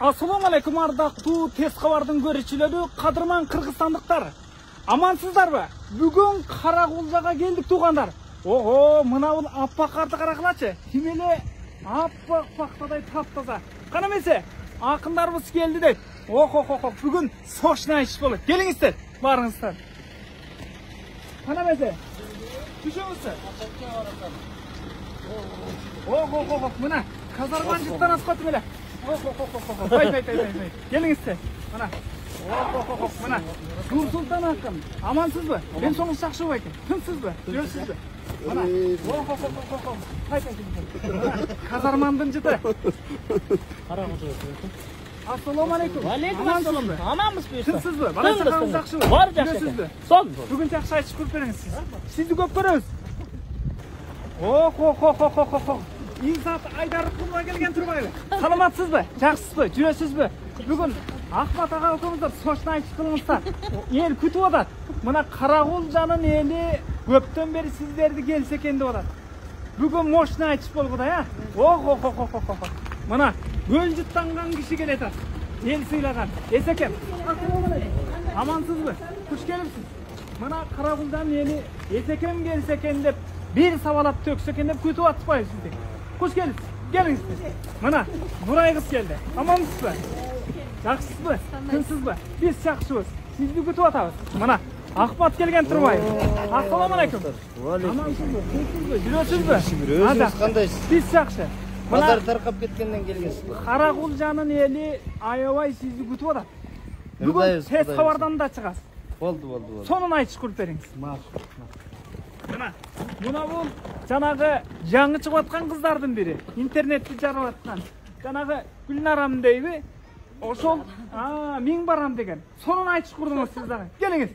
Assalamu alaikum ардактуу тез кабардын көрүүчүлөрү, кадырман кыргызстандыктар. Амансыздарбы? Бүгүн Каракулжага келдик туугандар. Ого, мына бул аппак карды карагылачы. Тимеле аппак пактадай таптаза. Кана эмесе, акындарыбыз келди дейт. Охо, бүгүн сочный иш болот. Келиңиздер, барыңыздар. Кана эмесе? Түшөңүздөр. Охо, мына казарман жыттан аскат эмеле. Бай. Келиңиздер. Мына. Мына. Нурсултан акын. Амансызбы? Мен соңуз жакшыбы экен? Тынчсызбы? Жүрөсүзбү? Мына. Бай. Казармандын жыты. Ассаламу алейкум. Алейкум ассалам. Аманбызбы? Тынчсызбы? Бала чакаңыз жакшыбы? Бар жакшы. Жүрөсүзбү? Сол. Бүгүн жакшы айтып көрүп бериңиз. Сизди көп көрөбүз. Охо. Инсат Айдаровкунга келген турбайбы? Саламатсызбы? Жакшысызбы? Жүрөсүзбү? Бүгүн Ахмат ага экөөңүздөр сочный айтып кылыңыздар. Эл күтүп атат. Мына Каракулжанын эли көптөн бери сиздерди келсе экен деп атат. Бүгүн мощный айтып болгу да, я? Охо. Мына көл жыттанган киши келет атат. Эл сыйлаган. Эсекем. Амансызбы? Куш келипсиз? Мына Каракулжанын эли эсекем келсе экен деп бир сабалап төксө экен деп күтүп атпайбы сизди? Kuş gelin. Gelin. Mana Nuray kız geldi. Amamsızbı? Жақсысызбы? Тынсызбы? Biz жақсыбыз. Сизди күтүп атабыз. Mana Ахмат келген турбайбы? Ассаламу алейкум. Амансызбы? Тынсызбы? Жүрөсүзбү? Өзүңүз кандайсыз? Биз жакшы. Базар таркап кеткенден келгенсизби? Каракулжанын эли аябай сизди күтүп атат. Бүгүн тез кабардан да чыгасыз. Болду. Сонун айтып көрүп бериңиз. Мына бул жанагы жаңы чыгып аткан кыздардын бири. Интернетти жарып аткан. Жанагы Гүлнарам дейби? Ошол, Миң барам деген. Сонун айтып курдуңуз сиз дагы. Келиңиз.